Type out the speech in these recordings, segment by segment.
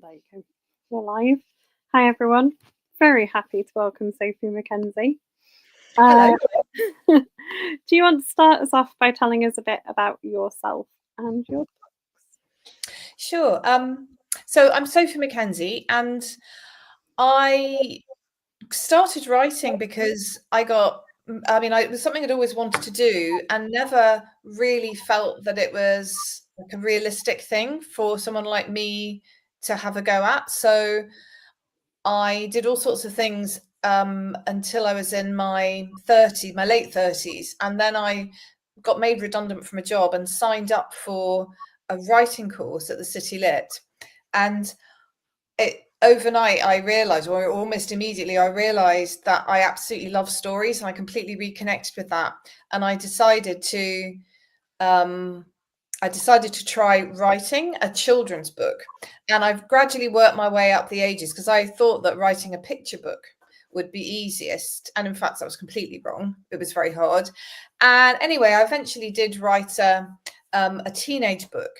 There you go. We're live. Hi, everyone. Very happy to welcome Sophie Mackenie. Hello. Do you want to start us off by telling us a bit about yourself and your books? Sure. So I'm Sophie Mackenie, and I started writing because it was something I'd always wanted to do and never really felt that it was like a realistic thing for someone like me to have a go at. So I did all sorts of things until I was in my late 30s. And then I got made redundant from a job and signed up for a writing course at the City Lit. And overnight, I realized, or almost immediately, I realized that I absolutely love stories, and I completely reconnected with that. And I decided to try writing a children's book, and I've gradually worked my way up the ages because I thought that writing a picture book would be easiest, and in fact, that was completely wrong. It was very hard. And anyway, I eventually did write a teenage book,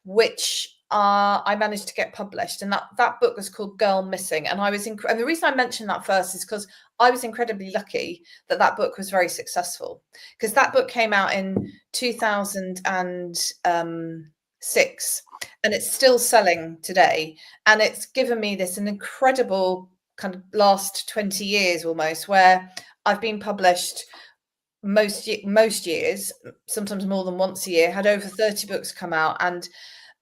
which I managed to get published, and that book was called Girl Missing. And and the reason I mention that first is because I was incredibly lucky that book was very successful, because that book came out in 2006, and it's still selling today. And it's given me an incredible kind of last 20 years almost, where I've been published most years, sometimes more than once a year, had over 30 books come out, and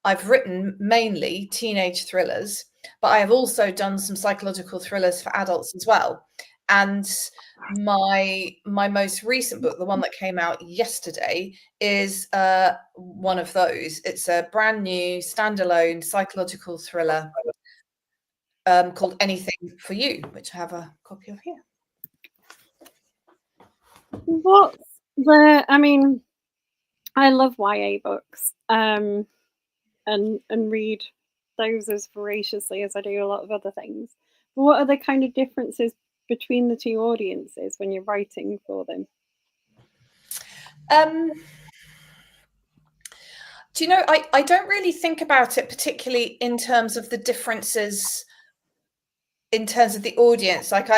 I've written mainly teenage thrillers, but I have also done some psychological thrillers for adults as well. And my most recent book, the one that came out yesterday, is one of those. It's a brand new standalone psychological thriller called Anything for You, which I have a copy of here. I love YA books and read those as voraciously as I do a lot of other things. But what are the kind of differences between the two audiences when you're writing for them? Do you know, I don't really think about it particularly in terms of the differences in terms of the audience. Like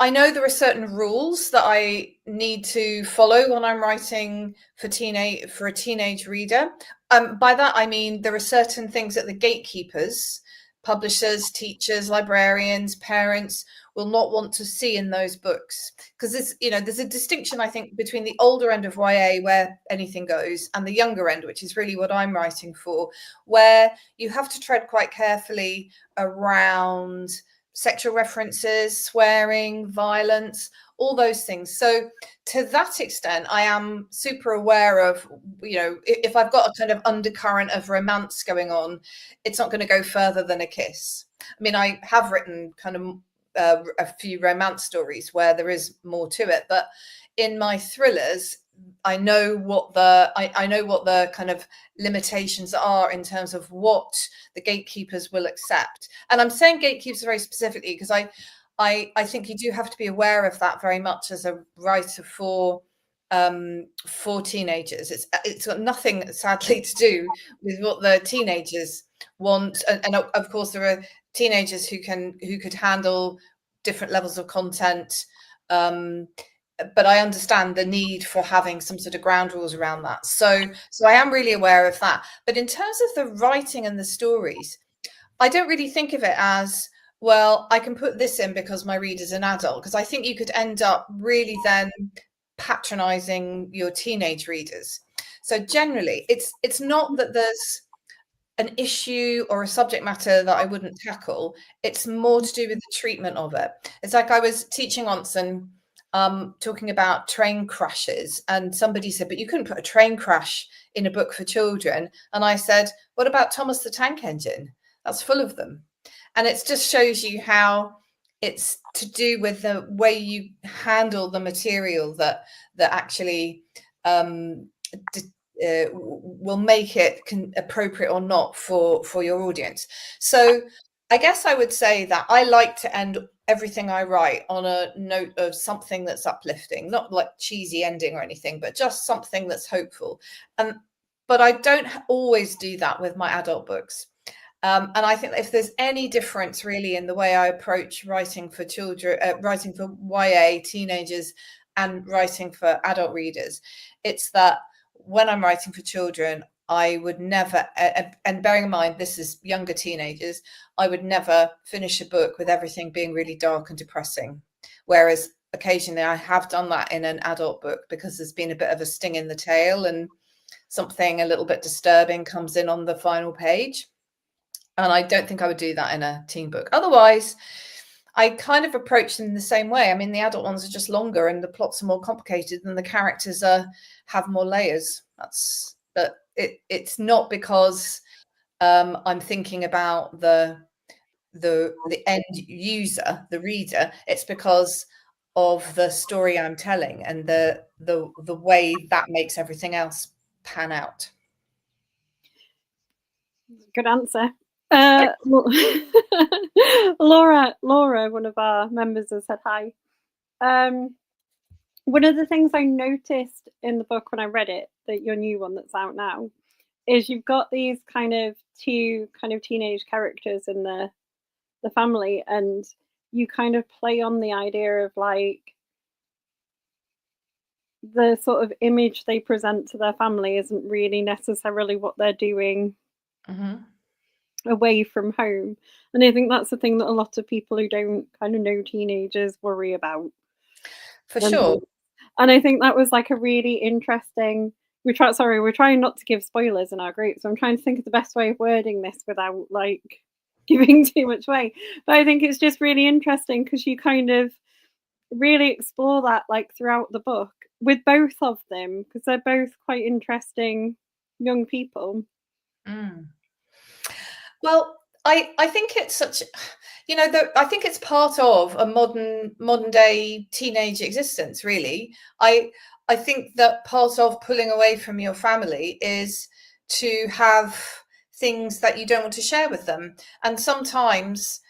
I know there are certain rules that I need to follow when I'm writing for a teenage reader. By that, I mean, there are certain things that the gatekeepers, publishers, teachers, librarians, parents will not want to see in those books, because there's a distinction, I think, between the older end of YA, where anything goes, and the younger end, which is really what I'm writing for, where you have to tread quite carefully around sexual references, swearing, violence, all those things. So to that extent, I am super aware of, if I've got a kind of undercurrent of romance going on, it's not going to go further than a kiss. I mean, I have written kind of a few romance stories where there is more to it, but in my thrillers, I know what the kind of limitations are in terms of what the gatekeepers will accept. And I'm saying gatekeepers very specifically because I think you do have to be aware of that very much as a writer for teenagers. It's got nothing, sadly, to do with what the teenagers want, and of course there are teenagers who could handle different levels of content, but I understand the need for having some sort of ground rules around that. So I am really aware of that. But in terms of the writing and the stories, I don't really think of it as, well, I can put this in because my reader's an adult, because I think you could end up really then patronizing your teenage readers. So generally, it's not that there's an issue or a subject matter that I wouldn't tackle. It's more to do with the treatment of it. It's like I was teaching once and talking about train crashes, and somebody said, but you couldn't put a train crash in a book for children. And I said, what about Thomas the Tank Engine? That's full of them. And it just shows you how it's to do with the way you handle the material that actually will make it appropriate or not for your audience. So I guess I would say that I like to end everything I write on a note of something that's uplifting, not like cheesy ending or anything, but just something that's hopeful. But I don't always do that with my adult books. And I think that if there's any difference really in the way I approach writing for children, writing for YA teenagers and writing for adult readers, it's that when I'm writing for children, I would never, and bearing in mind this is younger teenagers, I would never finish a book with everything being really dark and depressing. Whereas occasionally I have done that in an adult book because there's been a bit of a sting in the tail and something a little bit disturbing comes in on the final page. And I don't think I would do that in a teen book. Otherwise, I kind of approach them in the same way. I mean, the adult ones are just longer and the plots are more complicated and the characters have more layers. But it's not because I'm thinking about the end user, the reader. It's because of the story I'm telling and the way that makes everything else pan out. Good answer. Laura, one of our members, has said hi. One of the things I noticed in the book when I read it, that your new one that's out now, is you've got these kind of two kind of teenage characters in the family, and you kind of play on the idea of like the sort of image they present to their family isn't really necessarily what they're doing away from home. And I think that's the thing that a lot of people who don't kind of know teenagers worry about. For sure. And I think that was like a really interesting, we're trying not to give spoilers in our group, so I'm trying to think of the best way of wording this without like giving too much away. But I think it's just really interesting because you kind of really explore that like throughout the book with both of them, because they're both quite interesting young people. Well, I think it's such, you know, I think it's part of a modern day teenage existence, really. I think that part of pulling away from your family is to have things that you don't want to share with them. And sometimes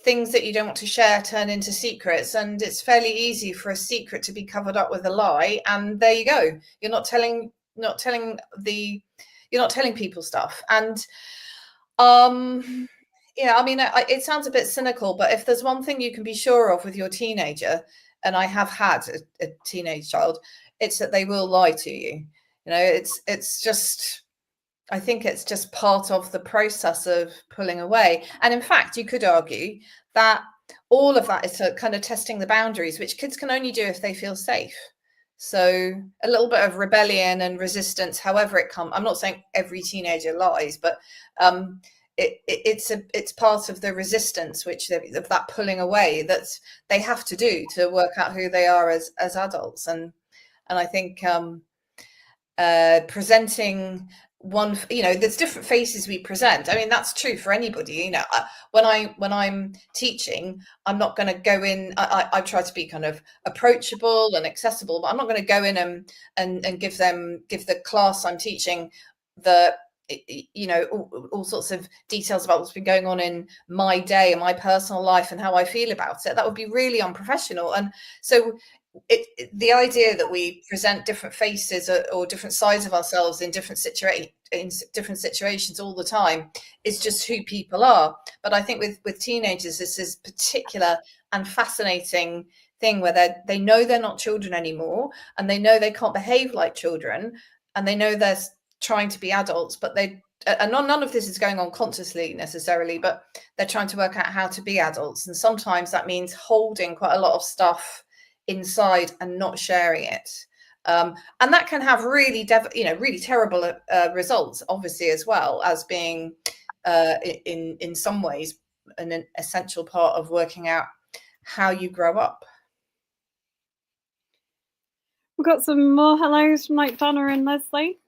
things that you don't want to share turn into secrets, and it's fairly easy for a secret to be covered up with a lie. And there you go. You're not telling people stuff. And yeah, I mean, it sounds a bit cynical, but if there's one thing you can be sure of with your teenager, and I have had a teenage child, it's that they will lie to you. You know, it's just, I think it's just part of the process of pulling away. And in fact, you could argue that all of that is kind of testing the boundaries, which kids can only do if they feel safe. So a little bit of rebellion and resistance, however it comes. I'm not saying every teenager lies, but it's part of the resistance, which of that pulling away that they have to do to work out who they are as adults. And I think presenting one, you know, there's different faces we present. I mean, that's true for anybody. You know, when I'm teaching, I'm not going to go in. I try to be kind of approachable and accessible, but I'm not going to go in and give the class I'm teaching all sorts of details about what's been going on in my day and my personal life and how I feel about it. That would be really unprofessional. And so the idea that we present different faces or different sides of ourselves in different situations all the time is just who people are. But I think with teenagers, this is particular and fascinating thing where they know they're not children anymore, and they know they can't behave like children, and they know they're trying to be adults, but none of this is going on consciously necessarily, but they're trying to work out how to be adults. And sometimes that means holding quite a lot of stuff inside and not sharing it. And that can have really terrible results, obviously, as well as being in some ways an essential part of working out how you grow up. We've got some more hellos from like Donna and Leslie.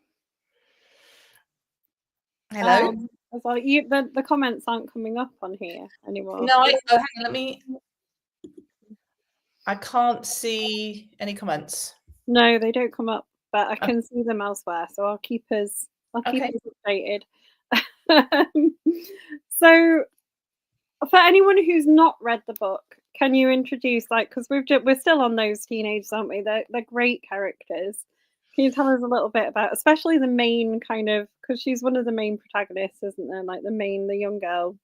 Hello. Well, the comments aren't coming up on here anymore. No, hang on, I can't see any comments. No, they don't come up, but I can see them elsewhere, so I'll keep us updated. So, for anyone who's not read the book, can you introduce, like, because we're still on those teenagers, aren't we? They're great characters. Can you tell us a little bit about, especially the main kind of, because she's one of the main protagonists, isn't there? Like the young girl.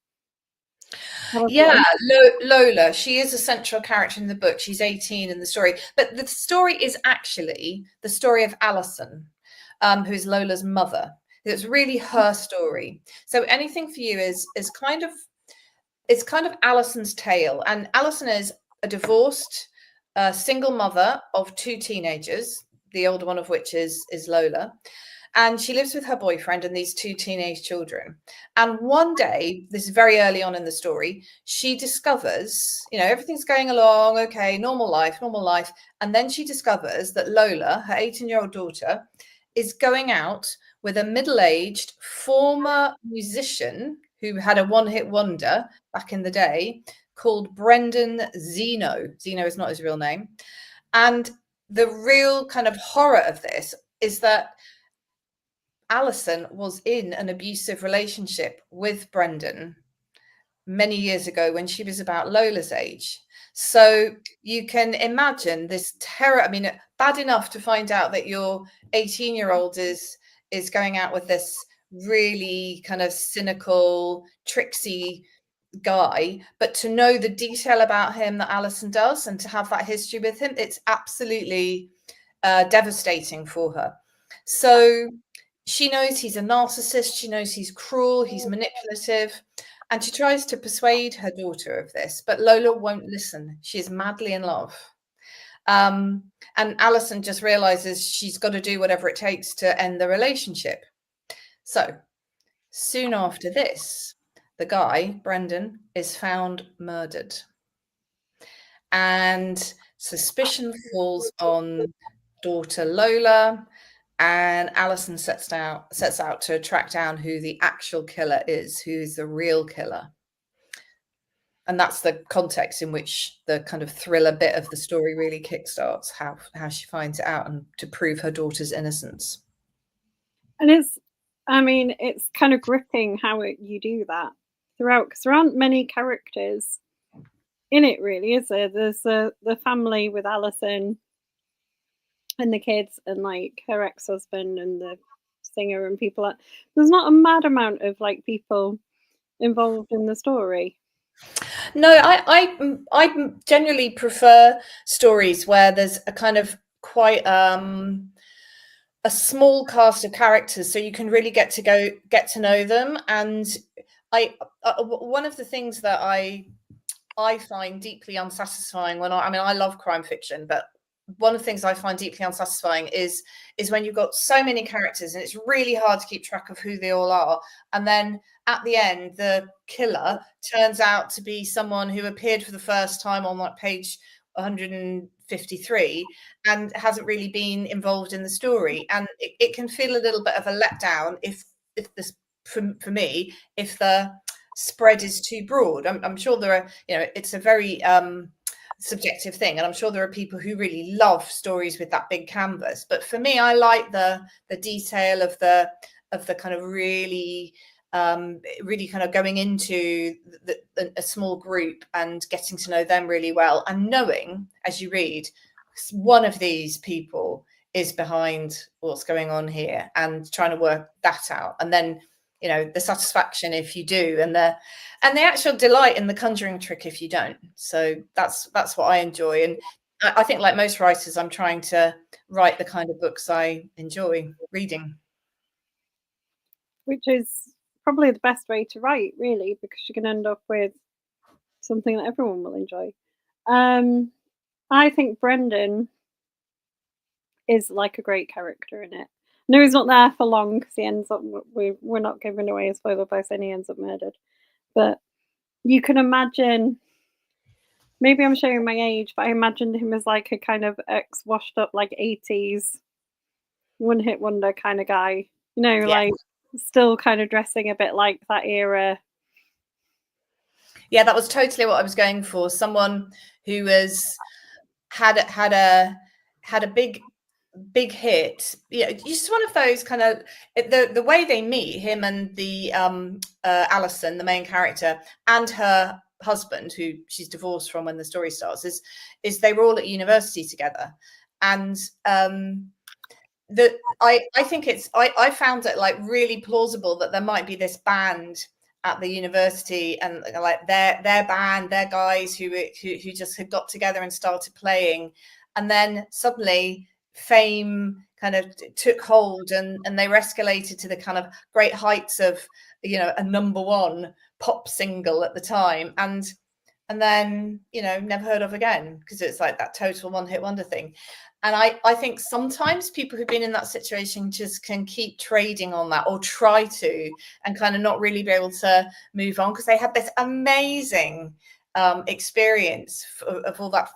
Yeah, Lola, she is a central character in the book. She's 18 in the story, but the story is actually the story of Alison, who is Lola's mother. It's really her story. So anything for you is kind of, it's kind of Alison's tale, and Alison is a divorced single mother of two teenagers, the older one of which is Lola. And she lives with her boyfriend and these two teenage children. And one day, this is very early on in the story, she discovers, you know, everything's going along, okay, normal life, normal life. And then she discovers that Lola, her 18-year-old daughter, is going out with a middle-aged former musician who had a one-hit wonder back in the day called Brendan Zeno. Zeno is not his real name. And the real kind of horror of this is that Alison was in an abusive relationship with Brendan many years ago when she was about Lola's age. So you can imagine this terror. I mean, bad enough to find out that your 18-year-old is going out with this really kind of cynical, tricksy guy, but to know the detail about him that Alison does and to have that history with him, it's absolutely devastating for her. So she knows he's a narcissist. She knows he's cruel, he's manipulative. And she tries to persuade her daughter of this, but Lola won't listen. She is madly in love. And Alison just realizes she's got to do whatever it takes to end the relationship. So soon after this, the guy, Brendan, is found murdered. And suspicion falls on daughter Lola, and Alison sets out to track down who the actual killer is, who's the real killer. And that's the context in which the kind of thriller bit of the story really kickstarts, how she finds it out and to prove her daughter's innocence. And it's kind of gripping how you do that throughout, because there aren't many characters in it, really, is there? There's the family with Alison and the kids and like her ex-husband and the singer and people like, there's not a mad amount of like people involved in the story. No, I generally prefer stories where there's a kind of quite a small cast of characters, so you can really get to know them. And one of the things that I find deeply unsatisfying when I love crime fiction, but one of the things I find deeply unsatisfying is when you've got so many characters and it's really hard to keep track of who they all are. And then at the end, the killer turns out to be someone who appeared for the first time on like page 153 and hasn't really been involved in the story. And it can feel a little bit of a letdown if this, for me, if the spread is too broad. I'm sure there are, it's a very subjective thing, and I'm sure there are people who really love stories with that big canvas, but for me, I like the detail of the kind of really kind of going into a small group and getting to know them really well, and knowing as you read one of these people is behind what's going on here and trying to work that out. And then the satisfaction if you do, and the actual delight in the conjuring trick if you don't. So that's what I enjoy. And I think, like most writers, I'm trying to write the kind of books I enjoy reading. Which is probably the best way to write, really, because you can end up with something that everyone will enjoy. I think Brendan is like a great character in it. No, he's not there for long because he ends up. We're not giving away a spoiler by saying he ends up murdered, but you can imagine. Maybe I'm showing my age, but I imagined him as like a kind of washed up like 80s one-hit wonder kind of guy. Like still kind of dressing a bit like that era. Yeah, that was totally what I was going for. Someone who had a big hit. Just one of those kind of the way they meet, him and the Alison, the main character, and her husband, who she's divorced from when the story starts, is they were all at university together, and I think I found it like really plausible that there might be this band at the university, and like their band, their guys who just had got together and started playing, and then suddenly fame kind of took hold, and they were escalated to the kind of great heights of, you know, a #1 pop single at the time, and then, you know, never heard of again, because it's like that total one-hit wonder thing. And I think sometimes people who've been in that situation just can keep trading on that, or try to, and kind of not really be able to move on, because they had this amazing experience of all that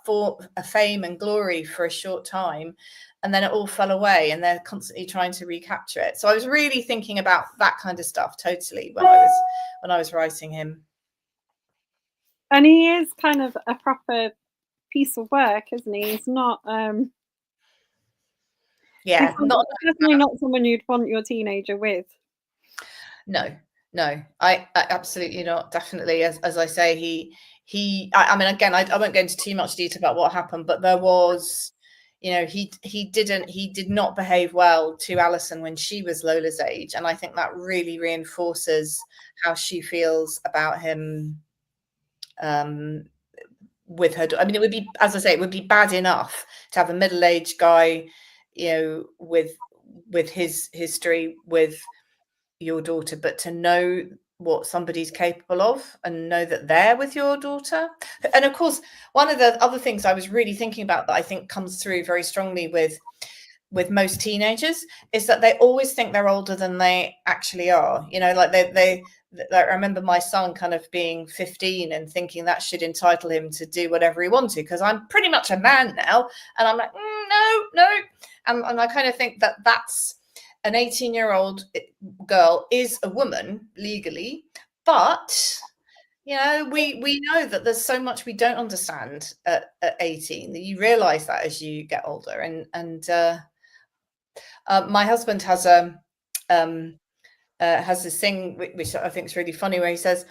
fame and glory for a short time, and then it all fell away, and they're constantly trying to recapture it. So I was really thinking about that kind of stuff totally when I was writing him. And he is kind of a proper piece of work, isn't he? He's not yeah, definitely not someone you'd want your teenager with. No, I absolutely not. Definitely, as I say, I mean, again, I won't go into too much detail about what happened, but there was, you know, he did not behave well to Alison when she was Lola's age, and I think that really reinforces how she feels about him with her. I mean, it would be, as I say, it would be bad enough to have a middle-aged guy, you know, with his history with your daughter, but to know what somebody's capable of and know that they're with your daughter. And of course, one of the other things I was really thinking about that I think comes through very strongly with most teenagers is that they always think they're older than they actually are. You know, like I remember my son kind of being 15 and thinking that should entitle him to do whatever he wanted, because I'm pretty much a man now. And I'm like, no. And I kind of think that that's an 18-year-old girl is a woman legally, but you know, we know that there's so much we don't understand at 18. That you realize that as you get older. And my husband has this thing which I think is really funny, where he says,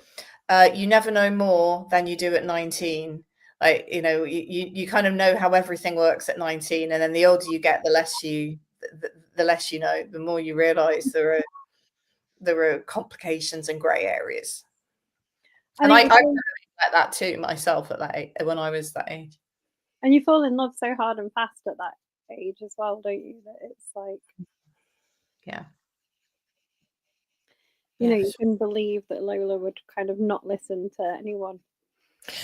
you never know more than you do at 19. Like, you know, you kind of know how everything works at 19, and then the older you get, the less you know, the more you realize there are complications and gray areas. And I like that too myself at that age, when I was that age. And you fall in love so hard and fast at that age as well, don't you? That it's like, yeah, you know, you can believe that Lola would kind of not listen to anyone.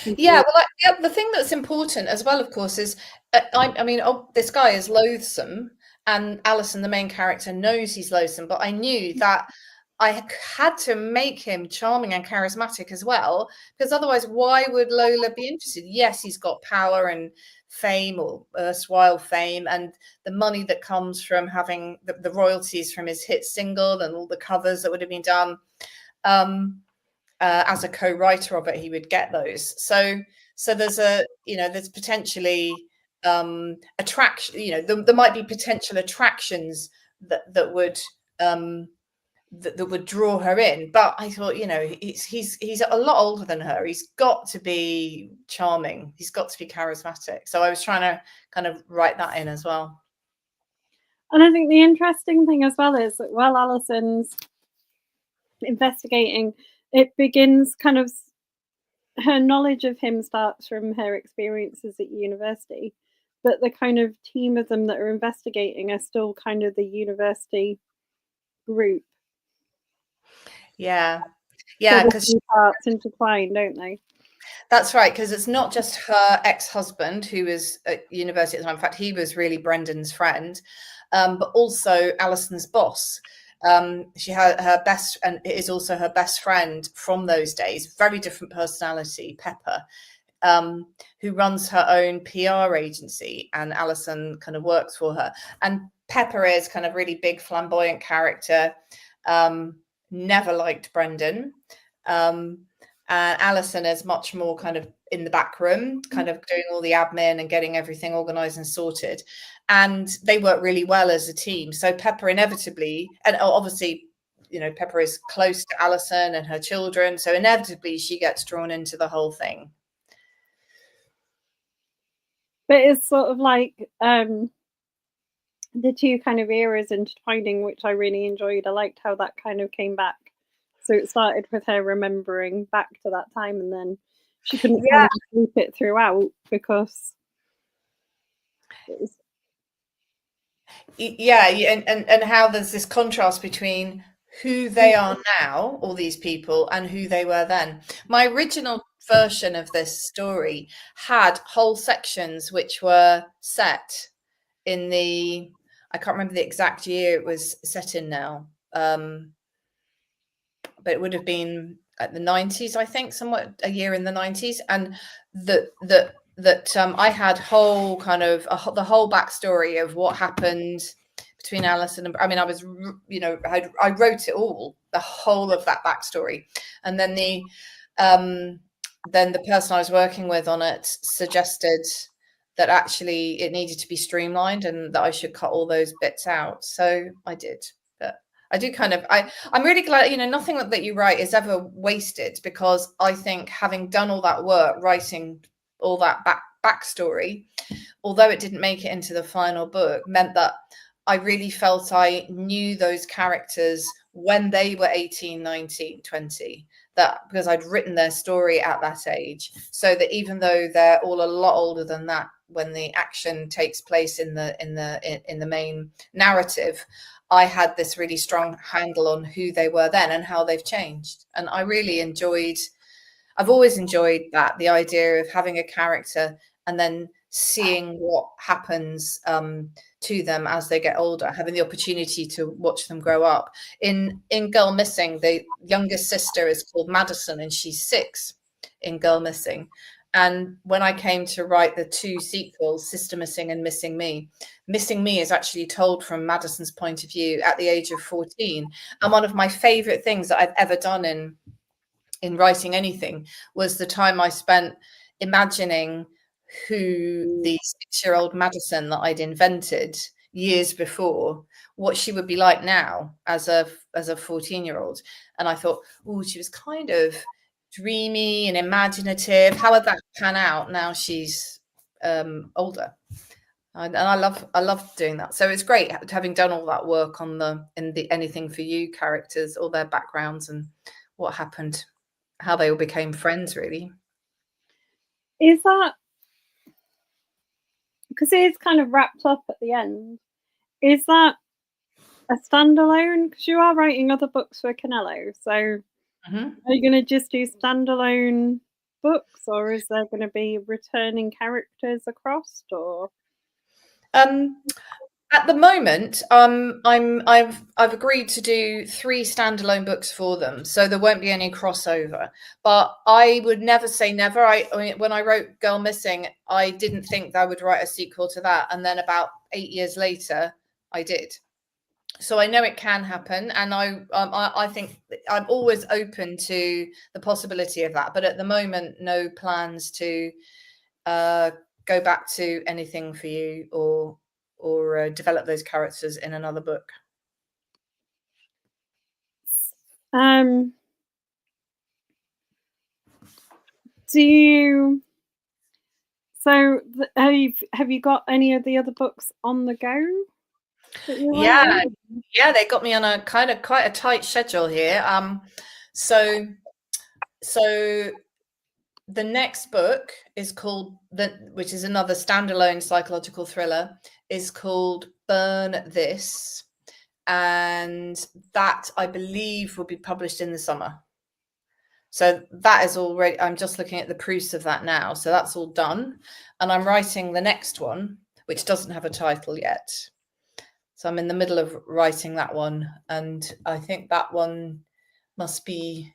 Yeah, well, the thing that's important as well, of course, is I mean, this guy is loathsome, and Alison, the main character, knows he's loathsome. But I knew that I had to make him charming and charismatic as well, because otherwise, why would Lola be interested? Yes, he's got power and fame, or erstwhile fame, and the money that comes from having the royalties from his hit single and all the covers that would have been done. As a co-writer of it, he would get those. So there's potentially attraction. You know, there might be potential attractions that would draw her in. But I thought, you know, he's a lot older than her. He's got to be charming. He's got to be charismatic. So I was trying to kind of write that in as well. And I think the interesting thing as well is that while Alison's investigating, it begins kind of, her knowledge of him starts from her experiences at university, but the kind of team of them that are investigating are still kind of the university group. Yeah, because so parts intertwine, don't they? That's right, because it's not just her ex-husband who was at university at the time. In fact, he was really Brendan's friend, but also Alison's boss. She had her best, and it is also her best friend from those days. Very different personality, Pepper, who runs her own PR agency, and Alison kind of works for her. And Pepper is kind of really big, flamboyant character. Never liked Brendan. And Alison is much more kind of in the back room, kind of doing all the admin and getting everything organized and sorted. And they work really well as a team. So Pepper inevitably, and obviously, you know, Pepper is close to Alison and her children. So inevitably she gets drawn into the whole thing. But it's sort of like, the two kind of eras intertwining, which I really enjoyed. I liked how that kind of came back. So it started with her remembering back to that time, and then she couldn't kind of keep it throughout because it was... and how there's this contrast between who they are now, all these people, and who they were then. My original version of this story had whole sections which were set in the, I can't remember the exact year it was set in now, but it would have been at the 90s, I think, somewhat a year in the 90s, and I had whole kind of the whole backstory of what happened between Alison and, I mean, I was, you know, I wrote it all, the whole of that backstory, and then the person I was working with on it suggested that actually it needed to be streamlined and that I should cut all those bits out. So I did. But I do kind of, I'm really glad, you know, nothing that you write is ever wasted, because I think having done all that work, writing all that backstory, although it didn't make it into the final book, meant that I really felt I knew those characters when they were 18, 19, 20, that because I'd written their story at that age, so that even though they're all a lot older than that when the action takes place in the main narrative, I had this really strong handle on who they were then and how they've changed. And I really I've always enjoyed that, the idea of having a character and then seeing what happens to them as they get older, having the opportunity to watch them grow up. In Girl Missing, the youngest sister is called Madison, and she's 6 in Girl Missing. And when I came to write the 2 sequels, Sister Missing and Missing Me is actually told from Madison's point of view at the age of 14. And one of my favorite things that I've ever done in writing anything was the time I spent imagining who the 6-year-old Madison that I'd invented years before, what she would be like now as a 14-year-old. And I thought, oh, she was kind of dreamy and imaginative. How would that pan out now she's older? And I love doing that. So it's great having done all that work on the Anything for You characters, all their backgrounds and what happened, how they all became friends, really. Is that because it is kind of wrapped up at the end? Is that a standalone? Because you are writing other books for Canello, so are you going to just do standalone books, or is there going to be returning characters across? Or at the moment, I've agreed to do 3 standalone books for them, so there won't be any crossover. But I would never say never. I mean, when I wrote Girl Missing, I didn't think I would write a sequel to that, and then about 8 years later, I did. So I know it can happen, and I think I'm always open to the possibility of that. But at the moment, no plans to go back to Anything for You or develop those characters in another book. Do you? So have you got any of the other books on the go? Yeah, they got me on a kind of quite a tight schedule here. So the next book is called, which is another standalone psychological thriller, is called Burn This, and that I believe will be published in the summer. So that is already, I'm just looking at the proofs of that now. So that's all done. And I'm writing the next one, which doesn't have a title yet. So I'm in the middle of writing that one. And I think that one must be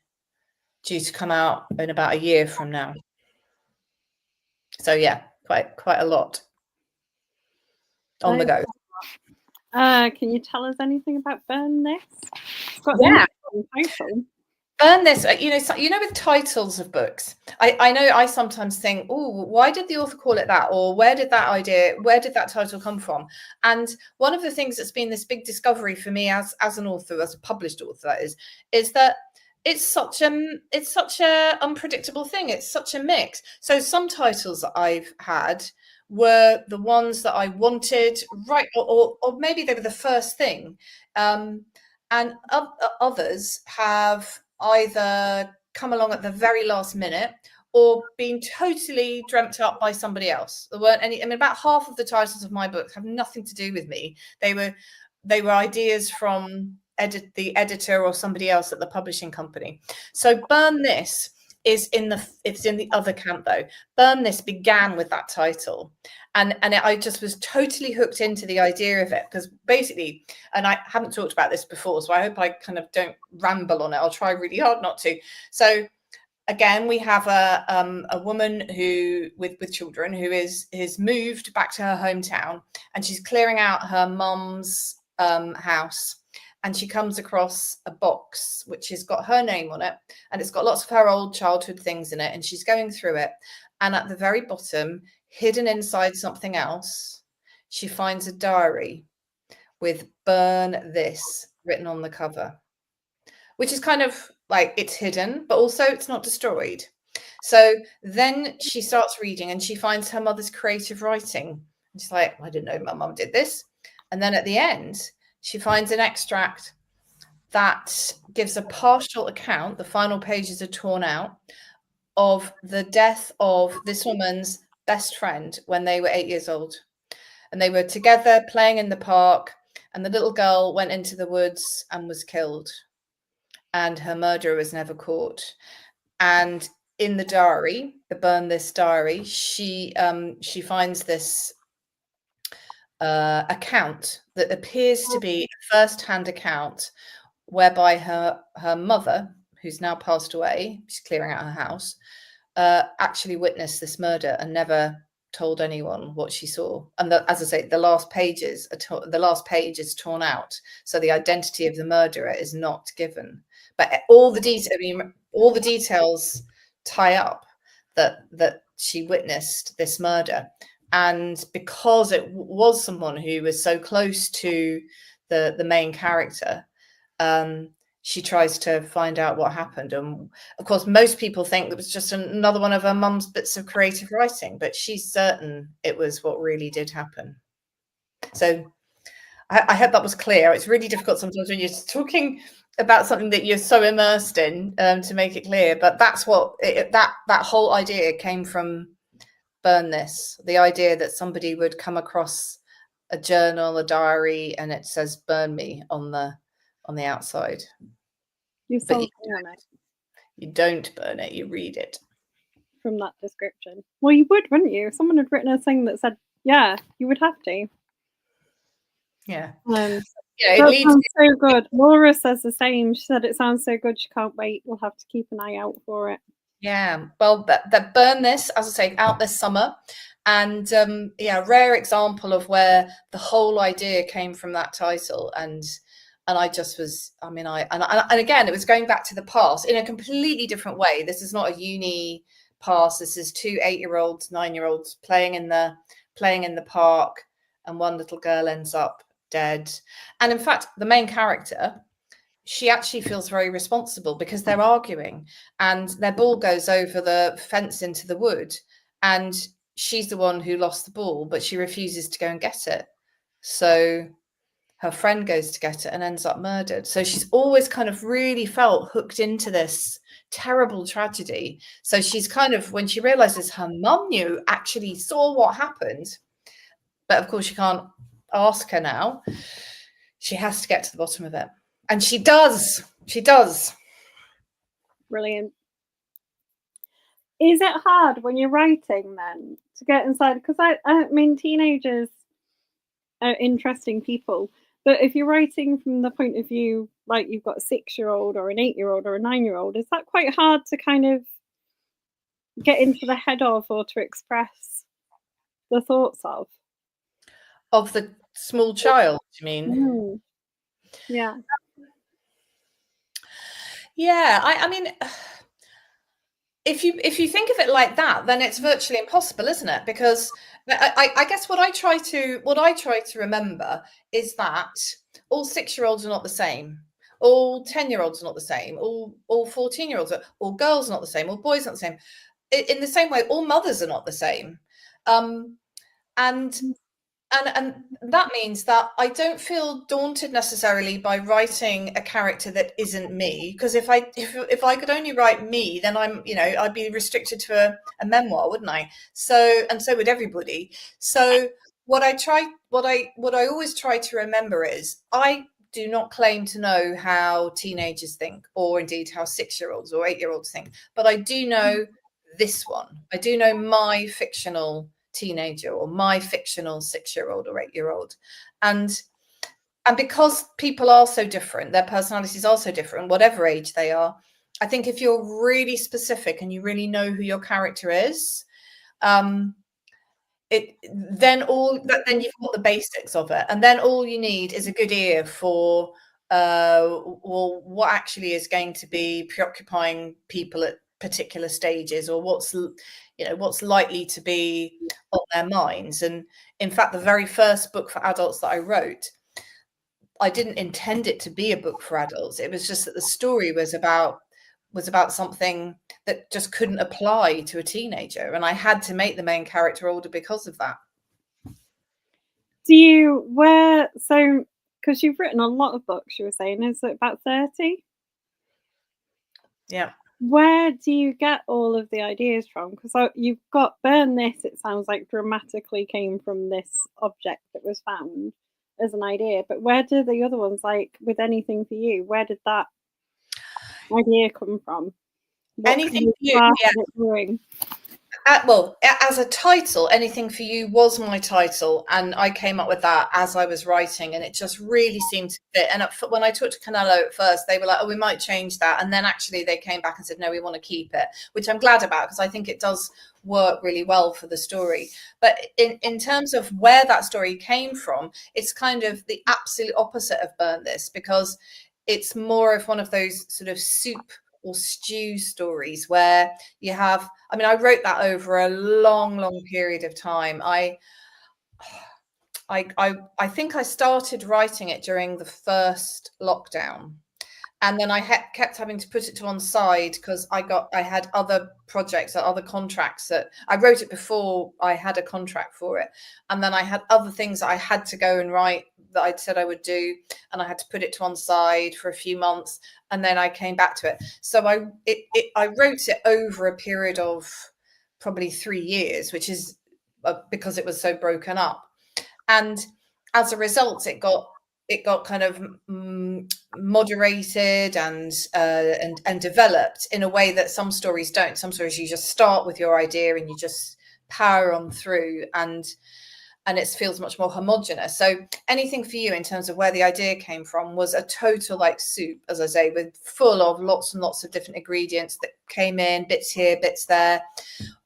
due to come out in about a year from now. So yeah, quite a lot on the go. Can you tell us anything about Burn This? It's got title. Burn This, you know, with titles of books, I know I sometimes think, oh, why did the author call it that? Or where did that title come from? And one of the things that's been this big discovery for me as an author, as a published author, is that it's such a unpredictable thing. It's such a mix. So some titles that I've had were the ones that I wanted, right, or maybe they were the first thing. And others have either come along at the very last minute or been totally dreamt up by somebody else. There weren't any. I mean, about half of the titles of my books have nothing to do with me. They were ideas from the editor or somebody else at the publishing company. So Burn This it's in the other camp though. Burn This began with that title. And I just was totally hooked into the idea of it, because basically, and I haven't talked about this before, so I hope I kind of don't ramble on it. I'll try really hard not to. So again, we have a woman who with children who is moved back to her hometown, and she's clearing out her mum's house, and she comes across a box which has got her name on it, and it's got lots of her old childhood things in it, and she's going through it, and at the very bottom, hidden inside something else, she finds a diary with "Burn This" written on the cover, which is kind of like, it's hidden, but also it's not destroyed. So then she starts reading, and she finds her mother's creative writing. And she's like, I didn't know my mum did this. And then at the end, she finds an extract that gives a partial account, the final pages are torn out, of the death of this woman's best friend when they were 8 years old. And they were together playing in the park, and the little girl went into the woods and was killed. And her murderer was never caught. And in the diary, the Burn This diary, she finds this account that appears to be a first-hand account, whereby her mother, who's now passed away, she's clearing out her house, actually witnessed this murder and never told anyone what she saw. And as I say, the last page is torn out, so the identity of the murderer is not given. But all the details tie up that she witnessed this murder. And because it was someone who was so close to the main character, she tries to find out what happened. And of course, most people think it was just another one of her mum's bits of creative writing, but she's certain it was what really did happen. So I hope that was clear. It's really difficult sometimes when you're talking about something that you're so immersed in, to make it clear. But that's what that whole idea came from. Burn This, the idea that somebody would come across a journal, a diary, and it says "Burn me" on the outside. You sold me on it. You don't burn it, you read it. From that description. Well, you would, wouldn't you? If someone had written a thing that said, yeah, you would have to. Yeah. Yeah, it sounds so good. Laura says the same. She said it sounds so good, she can't wait. We'll have to keep an eye out for it. Yeah, well, that Burn This, as I say, out this summer. And yeah, rare example of where the whole idea came from that title. And I just was, I mean, and again, it was going back to the past in a completely different way. This is not a uni past. This is 2 8-year-olds, 9-year-olds playing in the park, and one little girl ends up dead. And in fact, the main character, she actually feels very responsible, because they're arguing and their ball goes over the fence into the wood, and she's the one who lost the ball, but she refuses to go and get it. So her friend goes to get it and ends up murdered. So she's always kind of really felt hooked into this terrible tragedy. So she's kind of, when she realizes her mum actually saw what happened, but of course she can't ask her now, she has to get to the bottom of it. And she does. She does. Brilliant. Is it hard when you're writing then to get inside? Because I mean, teenagers are interesting people, but if you're writing from the point of view, like you've got a 6-year-old or an 8-year-old or a 9-year-old, is that quite hard to kind of get into the head of, or to express the thoughts of? Of the small child, you mean? Mm. Yeah. Yeah, I mean, if you think of it like that, then it's virtually impossible, isn't it? Because I guess what I try to remember is that all 6-year-olds are not the same. All 10-year-olds are not the same. All 14-year-olds are, all girls are not the same. All boys are not the same. In the same way, all mothers are not the same. And and that means that I don't feel daunted necessarily by writing a character that isn't me, because if I could only write me, then I'd be restricted to a memoir, wouldn't I? So would everybody. So what I always try to remember is, I do not claim to know how teenagers think, or indeed how 6-year-olds or 8-year-olds think, but I do know this one. I do know my fictional teenager, or my fictional 6-year-old or 8-year-old. And because people are so different, their personalities are so different, whatever age they are, I think if you're really specific and you really know who your character is, then you've got the basics of it, and then all you need is a good ear for well, what actually is going to be preoccupying people at particular stages, or what's likely to be on their minds. And in fact, the very first book for adults that I wrote, I didn't intend it to be a book for adults. It was just that the story was about something that just couldn't apply to a teenager, and I had to make the main character older because of that. Because you've written a lot of books, you were saying, is it about 30? Yeah. Where do you get all of the ideas from? Because you've got Burn This, it sounds like dramatically came from this object that was found as an idea, but where do the other ones, like with Anything for You, where did that idea come from? What Anything for You, yeah. Doing? Well, as a title, Anything for You was my title, and I came up with that as I was writing, and it just really seemed to fit. And when I talked to Canelo at first, they were like, "Oh, we might change that," and then actually they came back and said, "No, we want to keep it," which I'm glad about, because I think it does work really well for the story. But in terms of where that story came from, it's kind of the absolute opposite of Burn This, because it's more of one of those sort of soup or stew stories where you have, I wrote that over a long period of time. I think I started writing it during the first lockdown, and then I kept having to put it to one side because I had other projects or other contracts that I wrote it before I had a contract for it, and then I had other things that I had to go and write that I'd said I would do, and I had to put it to one side for a few months, and then I came back to it. So I wrote it over a period of probably 3 years, which is because it was so broken up, and as a result, it got kind of moderated and developed in a way that some stories don't. Some stories you just start with your idea and you just power on through, and it feels much more homogenous. So Anything for You, in terms of where the idea came from, was a total like soup, as I say, with full of lots and lots of different ingredients that came in, bits here, bits there.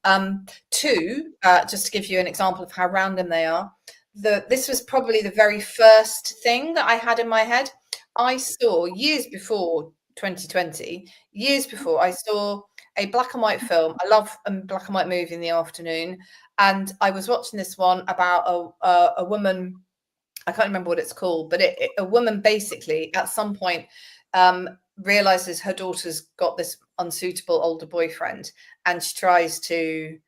Just to give you an example of how random they are, this was probably the very first thing that I had in my head. I saw years before 2020, I saw a black and white film. I love a black and white movie in the afternoon, and I was watching this one about a woman. I can't remember what it's called, but a woman basically at some point realizes her daughter's got this unsuitable older boyfriend, and she tries to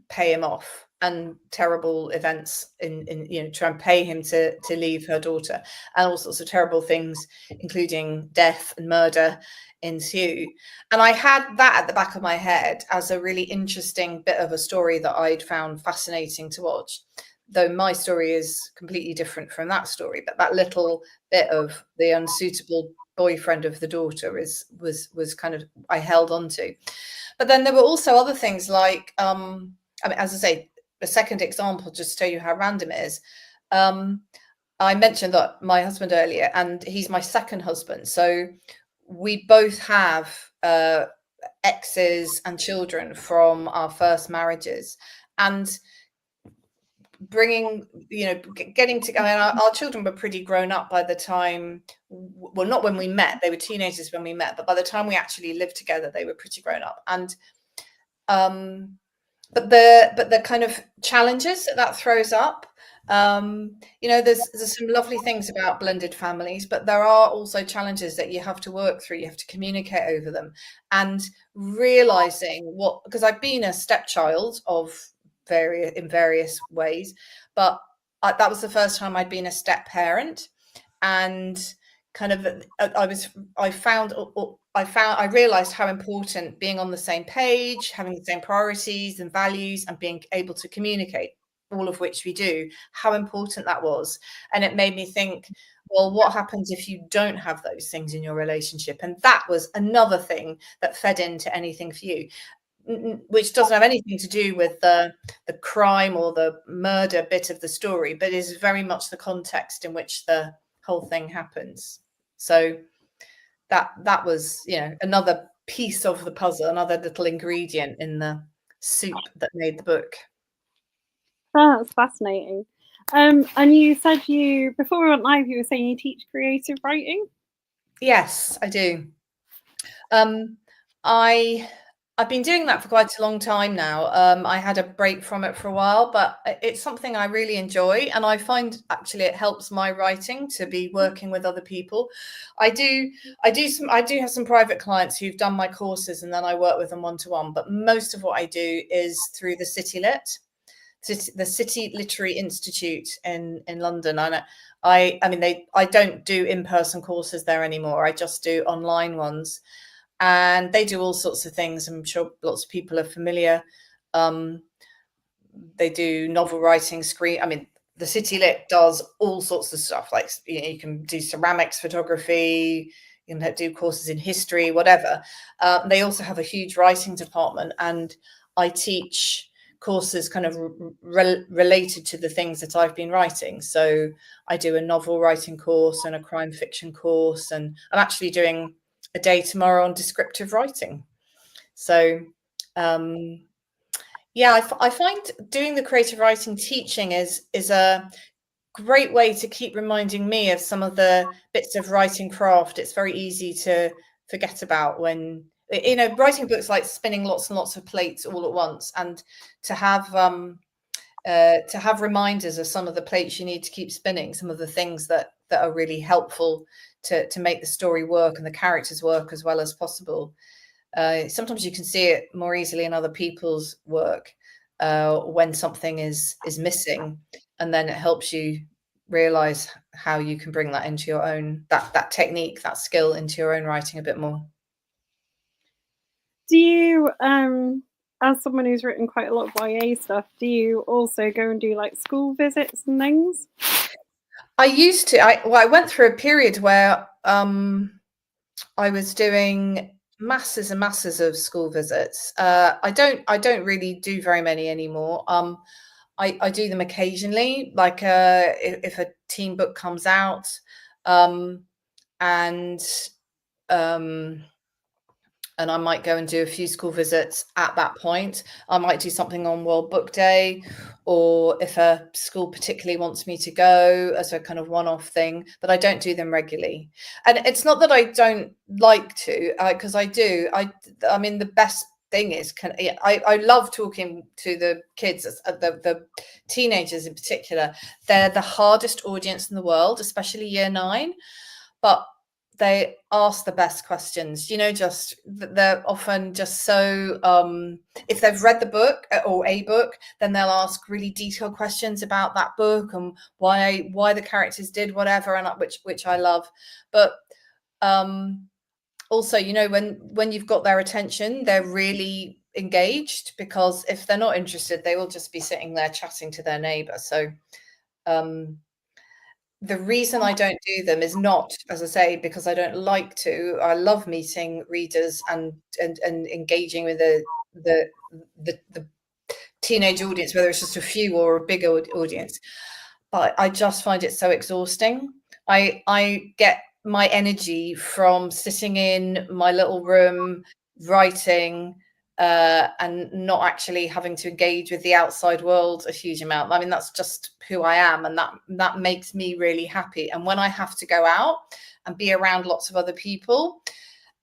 pay him off, and terrible events in try and pay him to leave her daughter, and all sorts of terrible things, including death and murder, ensue. And I had that at the back of my head as a really interesting bit of a story that I'd found fascinating to watch, though my story is completely different from that story. But that little bit of the unsuitable boyfriend of the daughter was kind of, I held on to. But then there were also other things like as I say, a second example, just to tell you how random it is. I mentioned that my husband earlier, and he's my second husband. So we both have exes and children from our first marriages, and getting together. Our children were pretty grown up by the time, well, not when we met, they were teenagers when we met, but by the time we actually lived together, they were pretty grown up. And but the kind of challenges that throws up, there's some lovely things about blended families, but there are also challenges that you have to work through. You have to communicate over them, and realizing because I've been a stepchild of various ways. But that was the first time I'd been a step parent, and kind of I realized how important being on the same page, having the same priorities and values, and being able to communicate, all of which we do, how important that was. And it made me think, well, what happens if you don't have those things in your relationship? And that was another thing that fed into Anything for You, which doesn't have anything to do with the crime or the murder bit of the story, but is very much the context in which the whole thing happens. So that was, another piece of the puzzle, another little ingredient in the soup that made the book. Oh, that's fascinating. And you said before we went live, you were saying you teach creative writing? Yes, I do. I've been doing that for quite a long time now. I had a break from it for a while, but it's something I really enjoy, and I find actually it helps my writing to be working with other people. I do have some private clients who've done my courses, and then I work with them one-to-one. But most of what I do is through the the City Literary Institute in London. And I don't do in-person courses there anymore. I just do online ones. And they do all sorts of things. I'm sure lots of people are familiar. They do novel writing, the City Lit does all sorts of stuff. Like, you can do ceramics photography, you can do courses in history, whatever. They also have a huge writing department, and I teach courses kind of related to the things that I've been writing. So I do a novel writing course and a crime fiction course, and I'm actually doing a day tomorrow on descriptive writing. So I find doing the creative writing teaching is a great way to keep reminding me of some of the bits of writing craft. It's very easy to forget about when, writing books like spinning lots and lots of plates all at once, and to have reminders of some of the plates you need to keep spinning, some of the things that are really helpful to make the story work and the characters work as well as possible. Sometimes you can see it more easily in other people's work when something is missing, and then it helps you realize how you can bring that into your own, that technique, that skill into your own writing a bit more. Do you, as someone who's written quite a lot of YA stuff, do you also go and do like school visits and things? I used to. I went through a period where I was doing masses and masses of school visits. I don't really do very many anymore. I do them occasionally, like if a teen book comes out, and I might go and do a few school visits at that point. I might do something on World Book Day, or if a school particularly wants me to go as a kind of one-off thing, but I don't do them regularly. And it's not that I don't like to, because I do. I mean, the best thing is, I love talking to the kids, the teenagers in particular. They're the hardest audience in the world, especially year 9. But they ask the best questions, just they're often just so if they've read the book or a book, then they'll ask really detailed questions about that book and why the characters did whatever, and which I love. But also, when you've got their attention, they're really engaged, because if they're not interested, they will just be sitting there chatting to their neighbor. So the reason I don't do them is not, as I say, because I don't like to. I love meeting readers and engaging with the teenage audience, whether it's just a few or a bigger audience. But I just find it so exhausting. I get my energy from sitting in my little room writing, and not actually having to engage with the outside world a huge amount. I mean, that's just who I am, and that makes me really happy. And when I have to go out and be around lots of other people,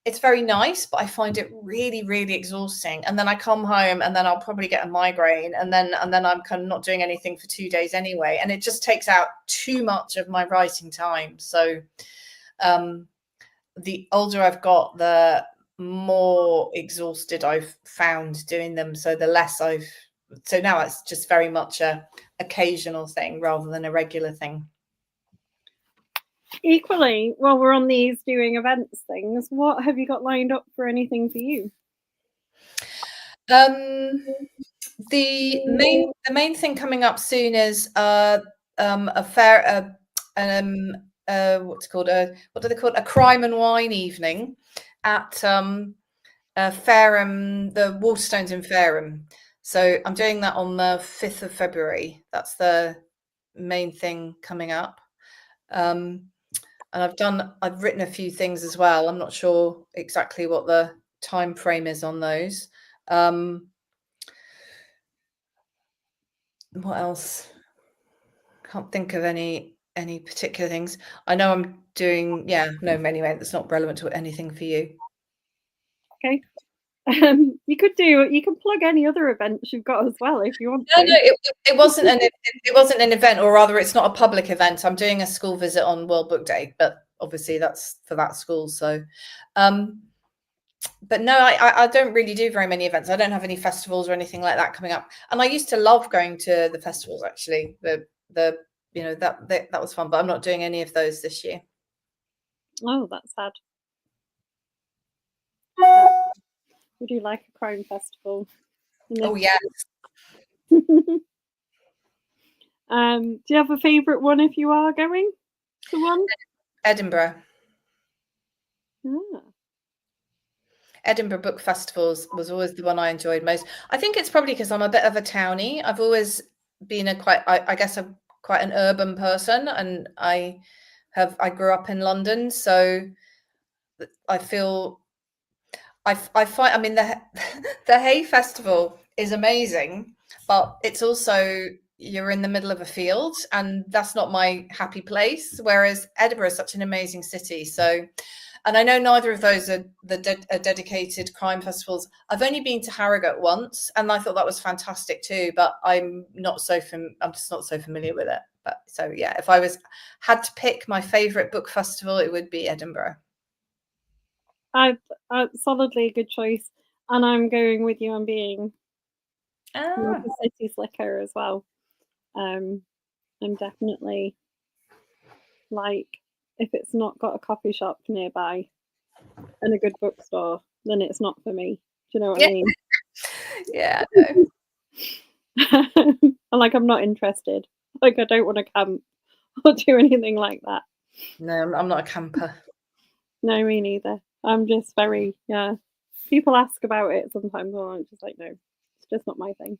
it's very nice, but I find it really, really exhausting. And then I come home, and then I'll probably get a migraine, and then I'm kind of not doing anything for 2 days anyway, and it just takes out too much of my writing time. So the older I've got, the more exhausted I've found doing them. So the less I've so now it's just very much a occasional thing rather than a regular thing. Equally, while we're on these doing events things, what have you got lined up for anything for you? The main thing coming up soon is a fair what's called what do they call it? A crime and wine evening at Fareham, the Waterstones in Fareham. So I'm doing that on the 5th of February. That's the main thing coming up. And I've written a few things as well. I'm not sure exactly what the time frame is on those. What else? Can't think of any particular things. I know I'm doing, anyway, that's not relevant to anything for you. Okay. You can plug any other events you've got as well if you want No, to. it wasn't an event, or rather, it's not a public event. I'm doing a school visit on World Book Day, but obviously that's for that school. So, but no, I don't really do very many events. I don't have any festivals or anything like that coming up. And I used to love going to the festivals. Actually, that was fun. But I'm not doing any of those this year. Oh, that's sad. Would you like a crime festival? Oh yes. Do you have a favourite one if you are going to one? Edinburgh. Ah. Edinburgh Book Festivals was always the one I enjoyed most. I think it's probably because I'm a bit of a townie. I've always been quite an urban person, and I grew up in London, so I feel I find, I mean, the Hay Festival is amazing, but it's also, you're in the middle of a field, and that's not my happy place. Whereas Edinburgh is such an amazing city. So, and I know neither of those are dedicated crime festivals. I've only been to Harrogate once, and I thought that was fantastic too. But I'm just not so familiar with it. But so yeah, if I had to pick my favourite book festival, it would be Edinburgh. Solidly a good choice, and I'm going with you on being Ah. a city slicker as well. I'm definitely, like, if it's not got a coffee shop nearby and a good bookstore, then it's not for me. Do you know what I mean? Yeah, I know. I'm not interested. Like, I don't want to camp or do anything like that. No, I'm not a camper. No, me neither. I'm just very, people ask about it sometimes, and I'm just like, no, it's just not my thing.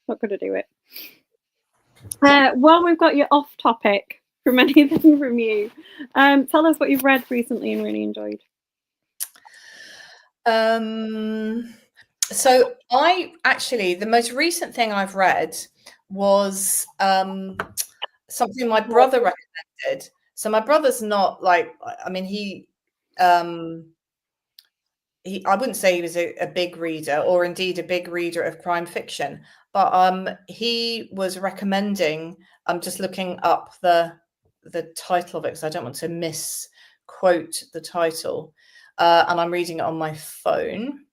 Not going to do it. Well, we've got you off topic from anything from you. Tell us what you've read recently and really enjoyed. So the most recent thing I've read was something my brother recommended. So my brother's not I wouldn't say he was a big reader, or indeed a big reader of crime fiction, but he was recommending, I'm just looking up the title of it because I don't want to misquote the title, and I'm reading it on my phone.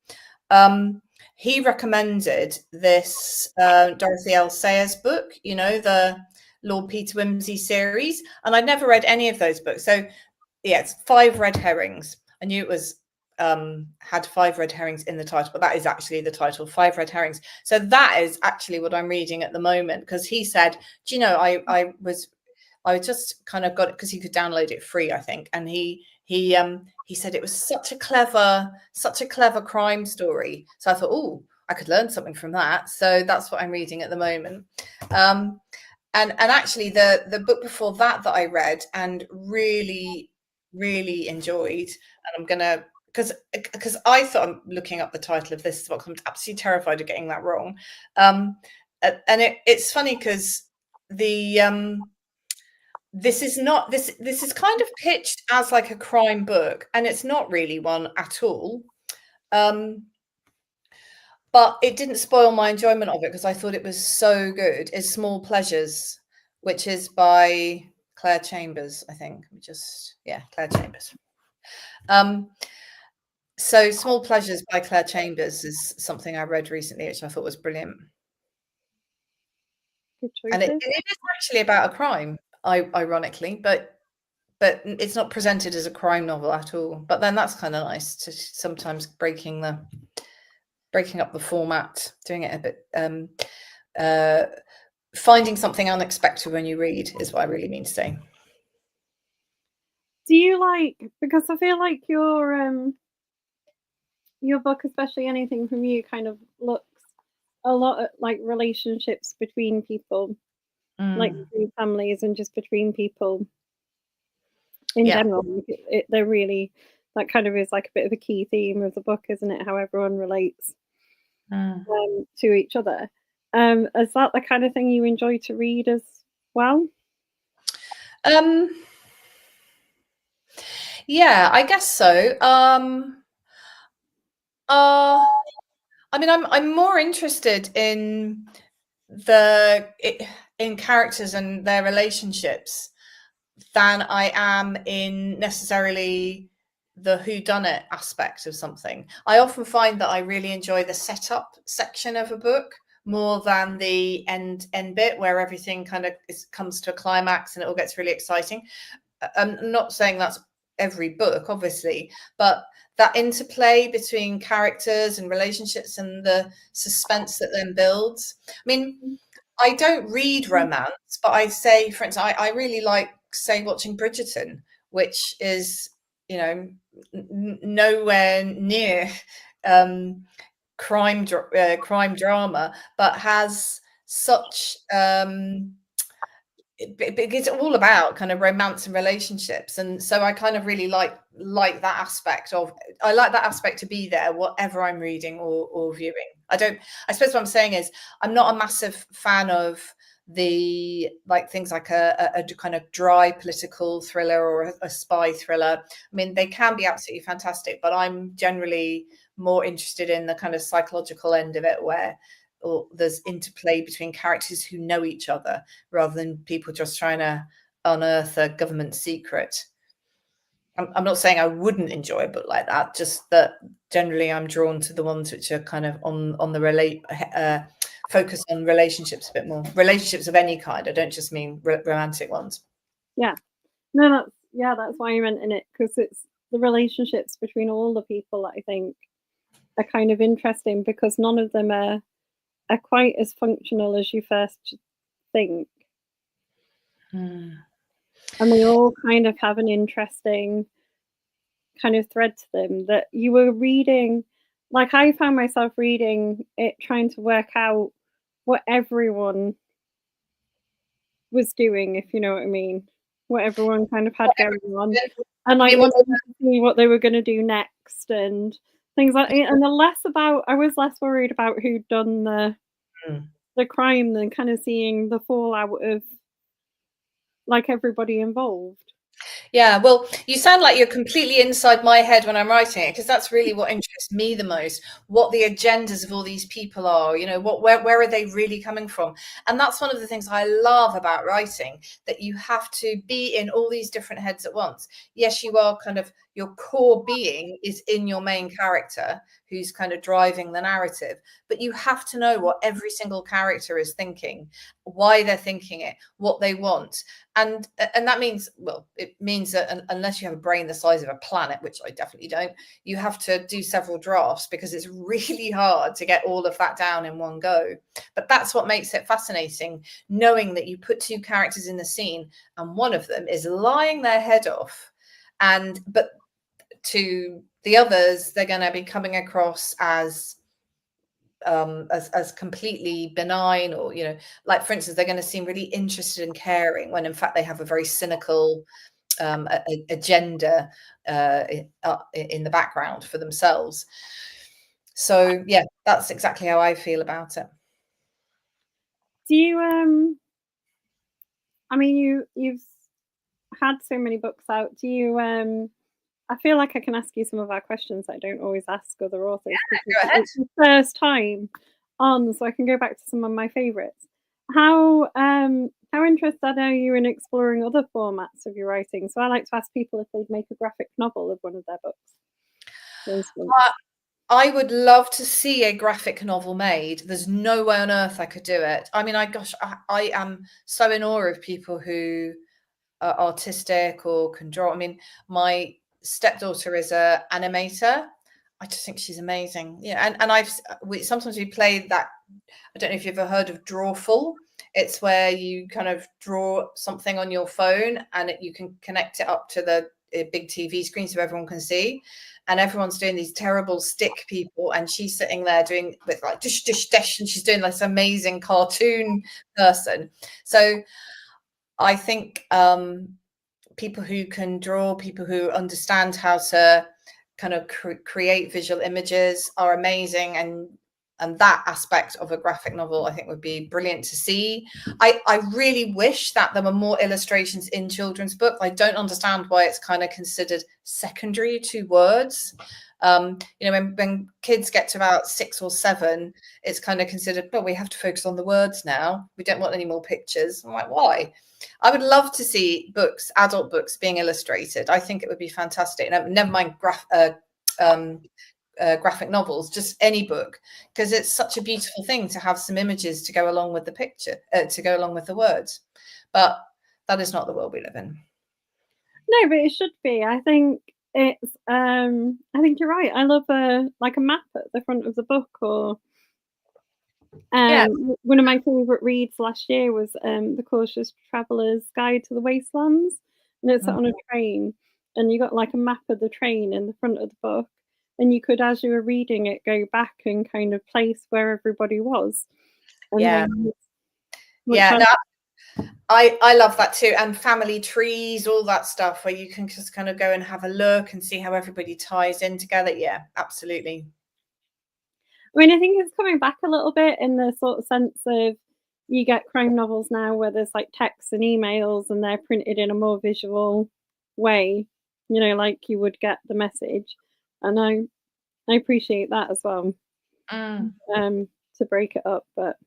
He recommended this Dorothy L. Sayers book, the Lord Peter Wimsey series, and I'd never read any of those books. So yeah, it's 5 Red Herrings. I knew it was had 5 red herrings in the title, but that is actually the title, 5 Red Herrings. So that is actually what I'm reading at the moment, because he said, do you know, I just kind of got it because you could download it free, I think, and he said it was such a clever crime story. So I thought, oh, I could learn something from that. So that's what I'm reading at the moment. And actually the book before that I read and really, really enjoyed, and I'm gonna, because I thought, I'm looking up the title of this book, I'm absolutely terrified of getting that wrong. And it's funny because this is kind of pitched as like a crime book, and it's not really one at all. But it didn't spoil my enjoyment of it because I thought it was so good. It's Small Pleasures, which is by Claire Chambers, I think. Claire Chambers. So Small Pleasures by Claire Chambers is something I read recently, which I thought was brilliant. Good And it choices. is actually about a crime, ironically, but it's not presented as a crime novel at all. But then that's kind of nice, to sometimes breaking up the format, doing it a bit, finding something unexpected when you read is what I really mean to say. Do you like, because I feel like your book, especially anything from you, kind of looks a lot at like relationships between people, like between families and just between people in Yeah. general. They're really, that kind of is like a bit of a key theme of the book, isn't it? How everyone relates to each other. Is that the kind of thing you enjoy to read as well? Yeah, I guess so. I mean, I'm more interested in in characters and their relationships than I am in necessarily the whodunit aspect of something. I often find that I really enjoy the setup section of a book more than the end bit where everything kind of comes to a climax and it all gets really exciting. I'm not saying that's every book, obviously, but that interplay between characters and relationships and the suspense that then builds. I mean, I don't read romance, but I say, for instance, I really like, say, watching Bridgerton, which is, you know, nowhere near crime drama, but has such it's all about kind of romance and relationships, and so I kind of really like that aspect of, I like that aspect to be there whatever I'm reading or viewing. I suppose what I'm saying is I'm not a massive fan of the like things like a kind of dry political thriller or a spy thriller. I mean, they can be absolutely fantastic, but I'm generally more interested in the kind of psychological end of it, where or there's interplay between characters who know each other rather than people just trying to unearth a government secret. I'm not saying I wouldn't enjoy a book like that, just that generally I'm drawn to the ones which are kind of on the focus on relationships a bit more. Relationships of any kind. I don't just mean romantic ones. Yeah. No, that's why I meant in it, because it's the relationships between all the people that I think are kind of interesting, because none of them are quite as functional as you first think. And they all kind of have an interesting kind of thread to them that you were reading. Like, I found myself reading it, trying to work out what everyone was doing, if you know what I mean. What everyone kind of had going on. And like wanting to see what they were going to do next and things like that. And I was less worried about who'd done the crime than kind of seeing the fallout of like everybody involved. Yeah, well, you sound like you're completely inside my head when I'm writing it, because that's really what interests me the most, what the agendas of all these people are, you know, where are they really coming from? And that's one of the things I love about writing, that you have to be in all these different heads at once. Yes, you are kind of, your core being is in your main character who's kind of driving the narrative, but you have to know what every single character is thinking, why they're thinking it, what they want. And that means, well, it means that unless you have a brain the size of a planet, which I definitely don't, you have to do several drafts, because it's really hard to get all of that down in one go. But that's what makes it fascinating, knowing that you put two characters in the scene and one of them is lying their head off, but to the others, they're going to be coming across as completely benign, or, you know, like, for instance, they're going to seem really interested and caring when in fact they have a very cynical agenda in the background for themselves. So yeah, that's exactly how I feel about it. Do you I mean, you've had so many books out. Do you I feel like I can ask you some of our questions that I don't always ask other authors, because Go ahead. it's the first time on, so I can go back to some of my favorites. How interested are you in exploring other formats of your writing? So I like to ask people if they'd make a graphic novel of one of their books. I would love to see a graphic novel made. There's no way on earth I could do it. I mean, I am so in awe of people who are artistic or can draw. I mean, my stepdaughter is a animator. I just think she's amazing. Yeah, and sometimes we play that. I don't know if you've ever heard of Drawful. It's where you kind of draw something on your phone and you can connect it up to the big TV screen so everyone can see. And everyone's doing these terrible stick people, and she's sitting there doing with like dish dish dish, and she's doing this amazing cartoon person. So I think people who can draw, people who understand how to kind of create visual images are amazing, and that aspect of a graphic novel I think would be brilliant to see. I really wish that there were more illustrations in children's books. I don't understand why it's kind of considered secondary to words. You know, when kids get to about 6 or 7, it's kind of considered, well, we have to focus on the words now. We don't want any more pictures. I'm like, why? I would love to see books, adult books, being illustrated. I think it would be fantastic. And never mind graphic novels, just any book, because it's such a beautiful thing to have some images to go along with the picture, to go along with the words. But that is not the world we live in. No, but it should be. I think it's. I think you're right. I love a map at the front of the book, or one of my favourite reads last year was The Cautious Traveller's Guide to the Wastelands, and it's set on a train, and you got like a map of the train in the front of the book, and you could, as you were reading it, go back and kind of place where everybody was. And I love that too. And family trees, all that stuff, where you can just kind of go and have a look and see how everybody ties in together. Yeah, absolutely. I mean, I think it's coming back a little bit in the sort of sense of you get crime novels now where there's like texts and emails and they're printed in a more visual way, you know, like you would get the message. And I appreciate that as well, to break it up. But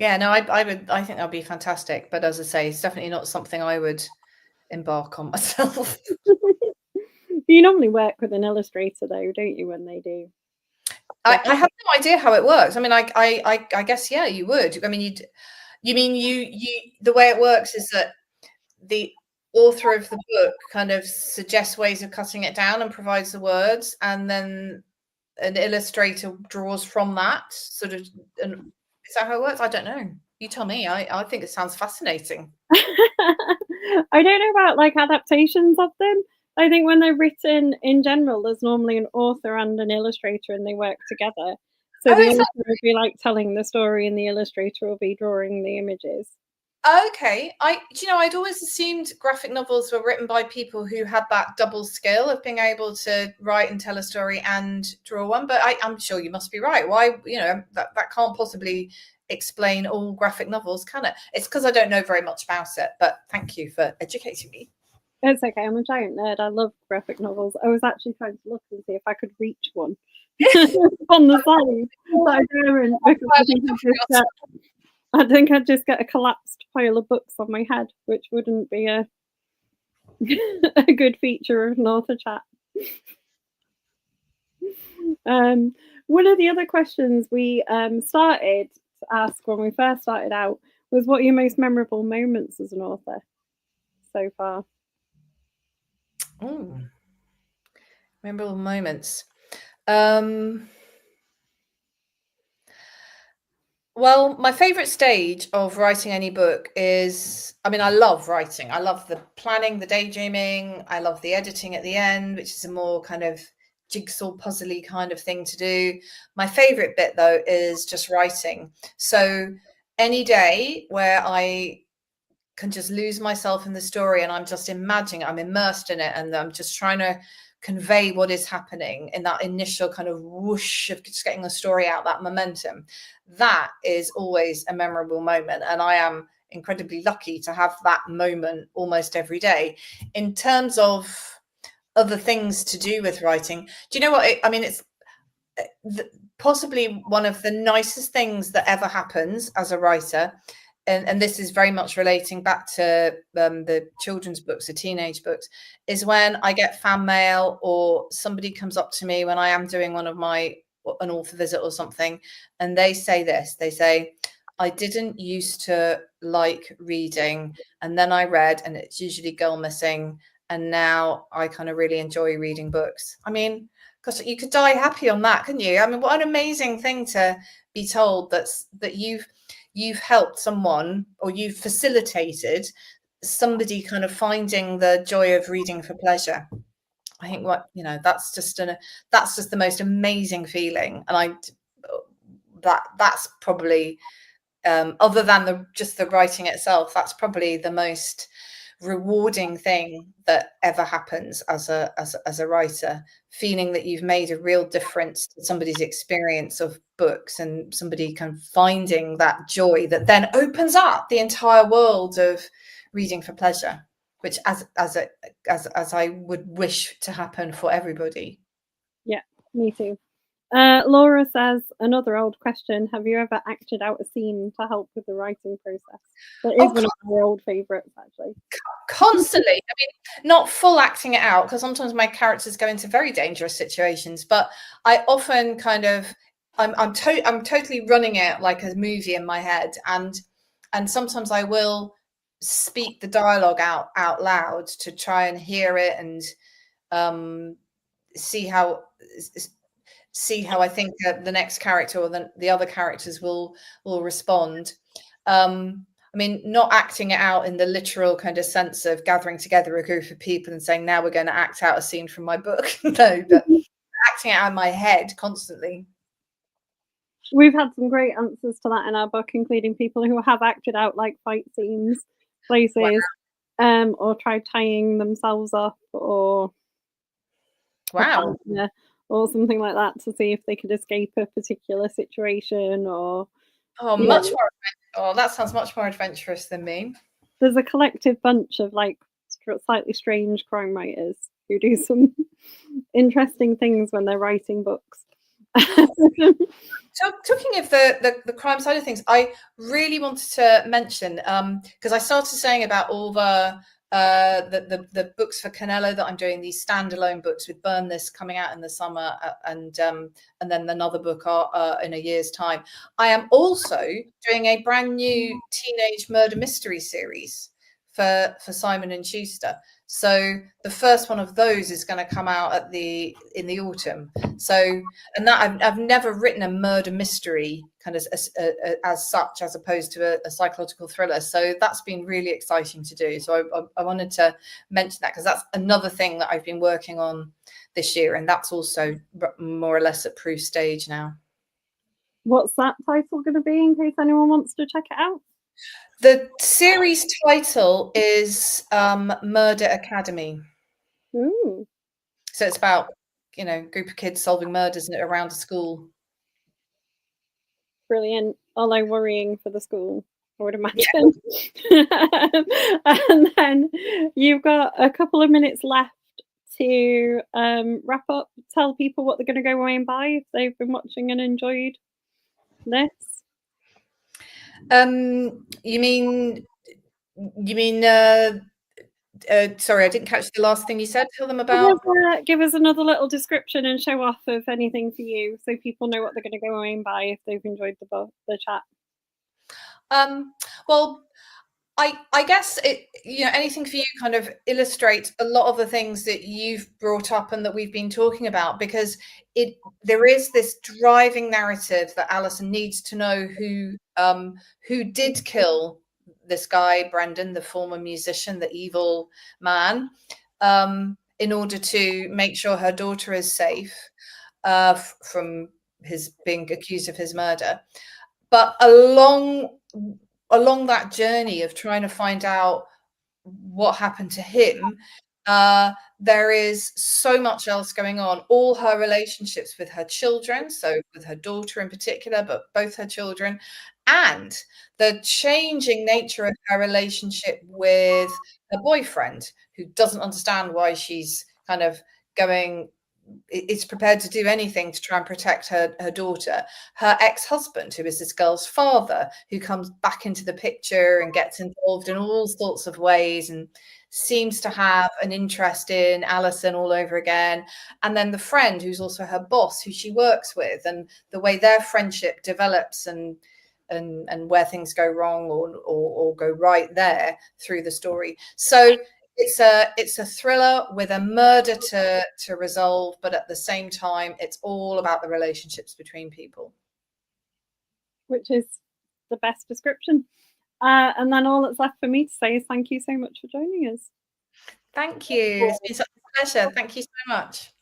no, I think that'd be fantastic. But as I say, it's definitely not something I would embark on myself. You normally work with an illustrator though, don't you, when they do? I have no idea how it works. I mean, I guess, yeah, you would. I mean, the way it works is that the author of the book kind of suggests ways of cutting it down and provides the words, and then an illustrator draws from that sort of. And is that how it works? I don't know. You tell me. I think it sounds fascinating. I don't know about like adaptations of them. I think when they're written in general, there's normally an author and an illustrator, and they work together. So the author will be like telling the story, and the illustrator will be drawing the images. Okay. I'd always assumed graphic novels were written by people who had that double skill of being able to write and tell a story and draw one. But I'm sure you must be right. Why, that can't possibly explain all graphic novels, can it? It's because I don't know very much about it. But thank you for educating me. It's okay. I'm a giant nerd. I love graphic novels. I was actually trying to look and see if I could reach one on the side. But I don't, because I think I'd just get a collapsed pile of books on my head, which wouldn't be a good feature of an author chat. One of the other questions we started to ask when we first started out was, what are your most memorable moments as an author so far? Oh, memorable moments. Well, my favorite stage of writing any book is, I mean, I love writing. I love the planning, the daydreaming. I love the editing at the end, which is a more kind of jigsaw puzzly kind of thing to do. My favorite bit though is just writing. So any day where I can just lose myself in the story and I'm just imagining, I'm immersed in it, and I'm just trying to convey what is happening in that initial kind of whoosh of just getting the story out, that momentum, that is always a memorable moment. And I am incredibly lucky to have that moment almost every day. In terms of other things to do with writing, do you know what? I mean, it's possibly one of the nicest things that ever happens as a writer and this is very much relating back to the children's books, the teenage books, is when I get fan mail or somebody comes up to me when I am doing an author visit or something, and they say this, they say, I didn't used to like reading, and then I read, and it's usually girl missing, and now I kind of really enjoy reading books. I mean, because you could die happy on that, couldn't you? I mean, what an amazing thing to be told that you've helped someone, or you've facilitated somebody kind of finding the joy of reading for pleasure. I think that's just the most amazing feeling, and that's probably other than just the writing itself, that's probably the most rewarding thing that ever happens as a writer, feeling that you've made a real difference to somebody's experience of books, and somebody kind of finding that joy that then opens up the entire world of reading for pleasure, which as I would wish to happen for everybody. Yeah, me too. Laura says, another old question, have you ever acted out a scene to help with the writing process? That is one of my old favourites, actually. Constantly. I mean, not full acting it out, because sometimes my characters go into very dangerous situations, but I often kind of I'm totally running it like a movie in my head, and sometimes I will speak the dialogue out loud to try and hear it, and see how I think the next character or the other characters will respond. I mean, not acting it out in the literal kind of sense of gathering together a group of people and saying, now we're going to act out a scene from my book. No, but acting it out in my head constantly. We've had some great answers to that in our book, including people who have acted out like fight scenes, places, wow. Or tried tying themselves up, or wow, or something like that, to see if they could escape a particular situation. Or much more. Oh, that sounds much more adventurous than me. There's a collective bunch of like slightly strange crime writers who do some interesting things when they're writing books. So, talking of the crime side of things, I really wanted to mention, because I started saying about all the books for Canelo that I'm doing, these standalone books with Burn This coming out in the summer, and then another book in a year's time. I am also doing a brand new teenage murder mystery series for Simon and Schuster. So the first one of those is going to come out in the autumn. So, and that I've never written a murder mystery kind of as such, as opposed to a psychological thriller. So that's been really exciting to do. So I wanted to mention that, because that's another thing that I've been working on this year, and that's also more or less at proof stage now. What's that title going to be, in case anyone wants to check it out? The series title is Murder Academy. Ooh. So it's about, a group of kids solving murders around a school. Brilliant. Although worrying for the school, I would imagine. Yeah. And then you've got a couple of minutes left to wrap up. Tell people what they're going to go away and buy if they've been watching and enjoyed this. You mean sorry, I didn't catch the last thing you said. Tell them about. Give us another little description and show off of anything for you, so people know what they're going to go away and buy if they've enjoyed the chat. Well, I guess anything for you kind of illustrates a lot of the things that you've brought up and that we've been talking about, because there is this driving narrative that Alison needs to know who did kill this guy, Brendan, the former musician, the evil man, in order to make sure her daughter is safe from his being accused of his murder. But along that journey of trying to find out what happened to him, there is so much else going on. All her relationships with her children, so with her daughter in particular, but both her children, and the changing nature of her relationship with her boyfriend, who doesn't understand why she's kind of going is prepared to do anything to try and protect her daughter. Her ex-husband, who is this girl's father, who comes back into the picture and gets involved in all sorts of ways and seems to have an interest in Alison all over again. And then the friend, who's also her boss, who she works with, and the way their friendship develops and where things go wrong or go right there through the story. So it's a thriller with a murder to resolve, but at the same time, it's all about the relationships between people. Which is the best description. And then all that's left for me to say is thank you so much for joining us. Thank you. It's been such a pleasure. Thank you so much.